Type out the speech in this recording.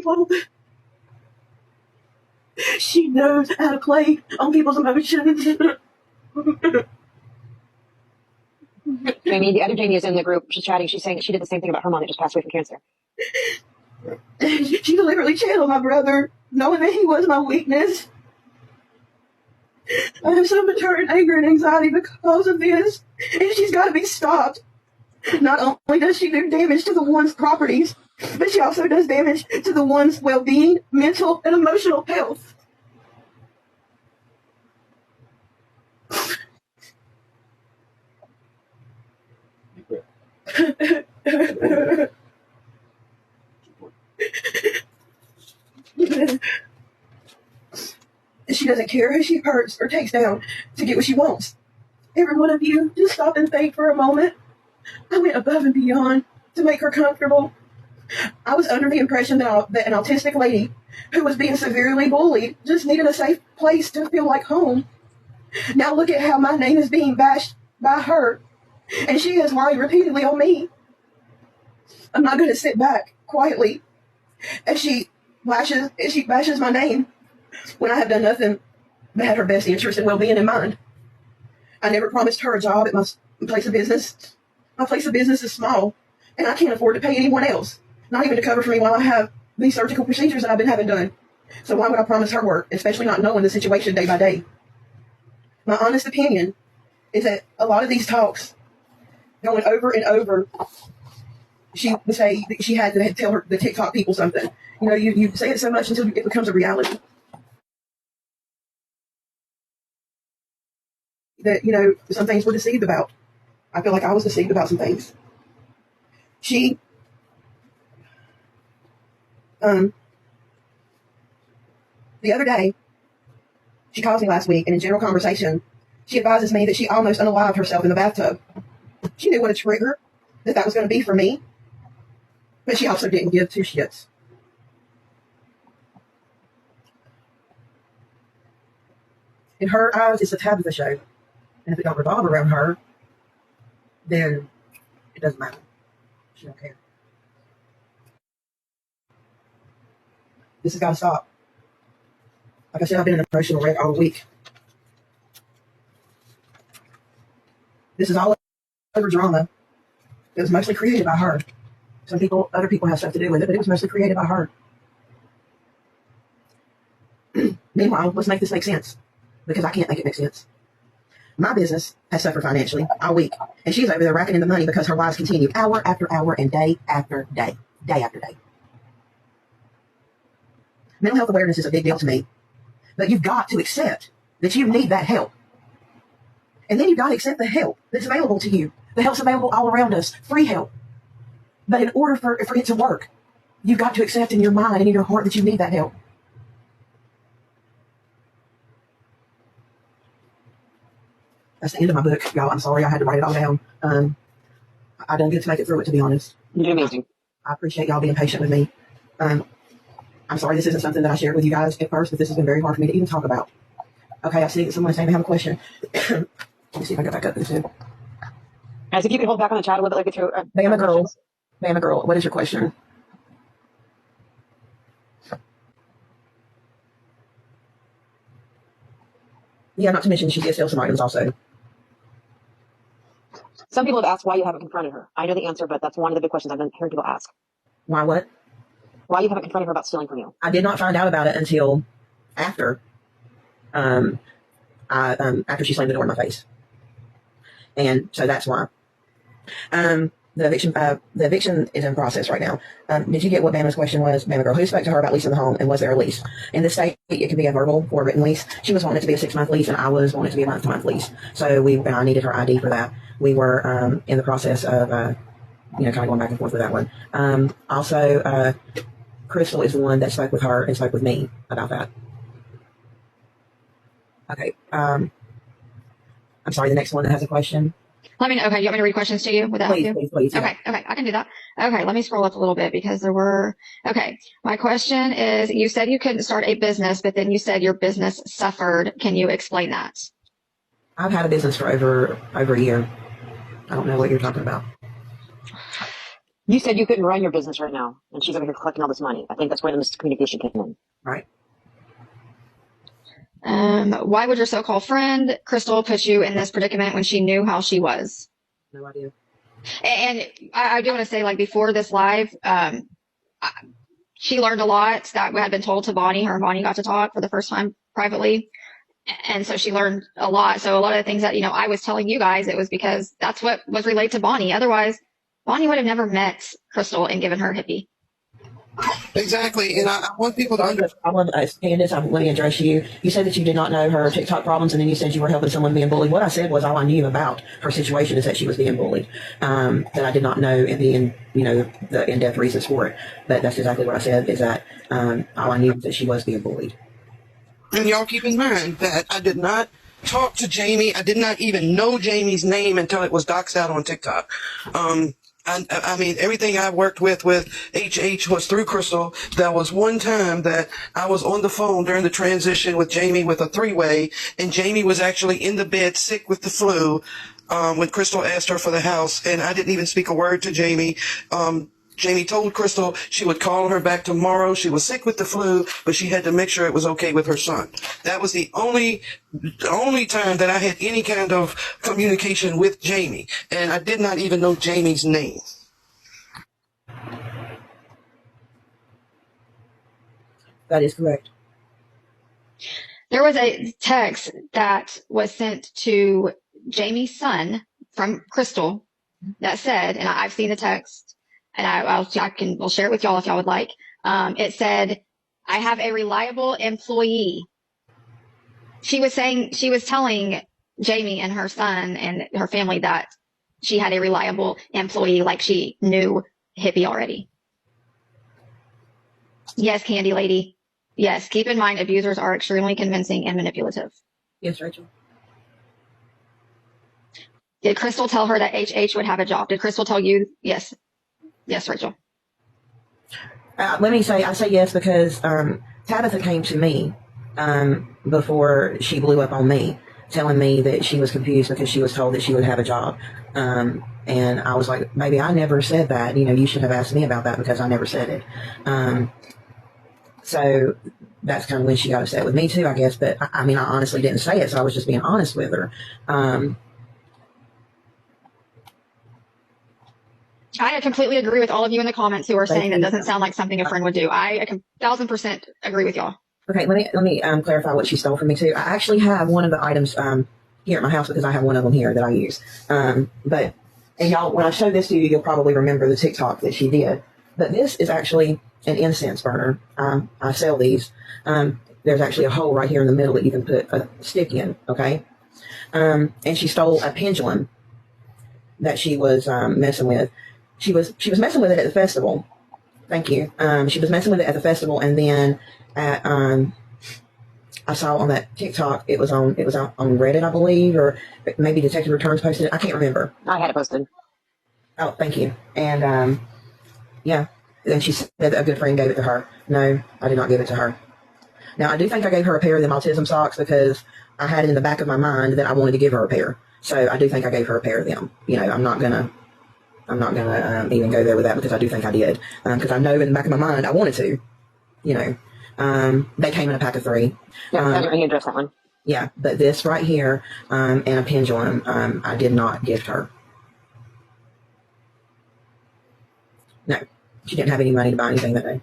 people. She knows how to play on people's emotions. Jamie, the other Jamie is in the group. She's chatting. She's saying she did the same thing about her mom that just passed away from cancer. She deliberately channeled my brother, knowing that he was my weakness. I have so much hurt and anger and anxiety because of this, and she's got to be stopped. Not only does she do damage to the one's properties, but she also does damage to the one's well-being, mental, and emotional health. She doesn't care who she hurts or takes down to get what she wants. Every one of you, just stop and think for a moment. I went above and beyond to make her comfortable. I was under the impression that an autistic lady who was being severely bullied just needed a safe place to feel like home. Now look at how my name is being bashed by her, and she has lied repeatedly on me. I'm not going to sit back quietly as she bashes my name when I have done nothing but had her best interest and well-being in mind. I never promised her a job at my place of business. My place of business is small, and I can't afford to pay anyone else, not even to cover for me while I have these surgical procedures that I've been having done. So why would I promise her work, especially not knowing the situation day by day? My honest opinion is that a lot of these talks going over and over, she would say that she had to tell her the TikTok people something. You know, you say it so much until it becomes a reality. That, you know, some things we're deceived about. I feel like I was deceived about some things. She, the other day, she calls me last week, and in general conversation, she advises me that she almost unalived herself in the bathtub. She knew what a trigger that was going to be for me, but she also didn't give two shits. In her eyes, it's a Tabitha show. And if it don't revolve around her, then it doesn't matter. She don't care. This has got to stop. Like I said, I've been in an emotional wreck all week. This is all over drama. It was mostly created by her. Other people have stuff to do with it, but it was mostly created by her. Meanwhile, let's make this make sense, because I can't make it make sense. My business has suffered financially all week, and she's over there racking in the money because her lies continue hour after hour and day after day, day after day. Mental health awareness is a big deal to me, but you've got to accept that you need that help. And then you've got to accept the help that's available to you. The help's available all around us, free help. But in order for it to work, you've got to accept in your mind and in your heart that you need that help. That's the end of my book, y'all. I'm sorry I had to write it all down. I done good to make it through it, to be honest. You did amazing. I appreciate y'all being patient with me. I'm sorry this isn't something that I shared with you guys at first, but this has been very hard for me to even talk about. Okay, I see that someone's saying they have a question. Let me see if I go back up to this end. As if you could hold back on the chat a little bit, like through. Bama girl, what is your question? Yeah, not to mention she did sell some items also. Some people have asked why you haven't confronted her. I know the answer, but that's one of the big questions I've been hearing people ask. Why what? Why you haven't confronted her about stealing from you. I did not find out about it until after after she slammed the door in my face. And so that's why. The eviction is in process right now. Did you get what Bama's question was? Bama girl, who spoke to her about leasing the home, and was there a lease? In the state, it can be a verbal or a written lease. She was wanting it to be a 6-month lease, and I was wanting it to be a month-to-month lease. So I needed her ID for that. We were in the process of kind of going back and forth with that one. Also, Crystal is the one that spoke with her and spoke with me about that. Okay. I'm sorry. The next one that has a question. Okay, you want me to read questions to you? Would that help you? Please. Yeah. Okay, I can do that. Okay, let me scroll up a little bit because there were, my question is, you said you couldn't start a business, but then you said your business suffered. Can you explain that? I've had a business for over a year. I don't know what you're talking about. You said you couldn't run your business right now, and she's over here collecting all this money. I think that's where the miscommunication came in. Right. Why would your so-called friend Crystal put you in this predicament when she knew how she was? No idea. And I do want to say, like, before this live, she learned a lot that had been told to Bonnie. Her and Bonnie got to talk for the first time privately. And so she learned a lot. So a lot of the things that, I was telling you guys, it was because that's what was relayed to Bonnie. Otherwise, Bonnie would have never met Crystal and given her hippee. Exactly. And I want people to understand. Candace, let me address you. You said that you did not know her TikTok problems, and then you said you were helping someone being bullied. What I said was all I knew about her situation is that she was being bullied. That I did not know the in-depth reasons for it. But that's exactly what I said, is that all I knew was that she was being bullied. And y'all keep in mind that I did not talk to Jamie. I did not even know Jamie's name until it was doxed out on TikTok. I mean, everything I worked with HH was through Crystal. There was one time that I was on the phone during the transition with Jamie with a three-way, and Jamie was actually in the bed sick with the flu when Crystal asked her for the house, and I didn't even speak a word to Jamie. Jamie told Crystal she would call her back tomorrow. She was sick with the flu, but she had to make sure it was okay with her son. That was the only time that I had any kind of communication with Jamie, and I did not even know Jamie's name. That is correct. There was a text that was sent to Jamie's son from Crystal that said, and I've seen the text, and we'll share it with y'all if y'all would like. It said, "I have a reliable employee." She was telling Jamie and her son and her family that she had a reliable employee, like she knew Hippee already. Yes, Candy Lady. Yes, keep in mind abusers are extremely convincing and manipulative. Yes, Rachel. Did Crystal tell her that HH would have a job? Did Crystal tell you? Yes. Yes, Rachel. Let me say, I say yes because Tabitha came to me before she blew up on me, telling me that she was confused because she was told that she would have a job. And I was like, baby, I never said that. You should have asked me about that because I never said it. So that's kind of when she got upset with me too, I guess. But I honestly didn't say it, so I was just being honest with her. I completely agree with all of you in the comments who are saying that doesn't sound like something a friend would do. I 1000% agree with y'all. Okay, let me clarify what she stole from me too. I actually have one of the items here at my house because I have one of them here that I use. And y'all, when I show this to you, you'll probably remember the TikTok that she did. But this is actually an incense burner. I sell these. There's actually a hole right here in the middle that you can put a stick in. Okay, and she stole a pendulum that she was messing with. She was messing with it at the festival. Thank you. She was messing with it at the festival, and then at I saw on that TikTok it was on Reddit, I believe, or maybe Detective Returns posted it. I can't remember. I had it posted. Oh, thank you. And yeah. Then she said that a good friend gave it to her. No, I did not give it to her. Now I do think I gave her a pair of them autism socks because I had it in the back of my mind that I wanted to give her a pair. So I do think I gave her a pair of them. I'm not gonna even go there with that because I do think I did. Because I know in the back of my mind I wanted to. They came in a pack of 3. Yeah, I didn't address that one. Yeah, but this right here and a pendulum, I did not gift her. No, she didn't have any money to buy anything that day.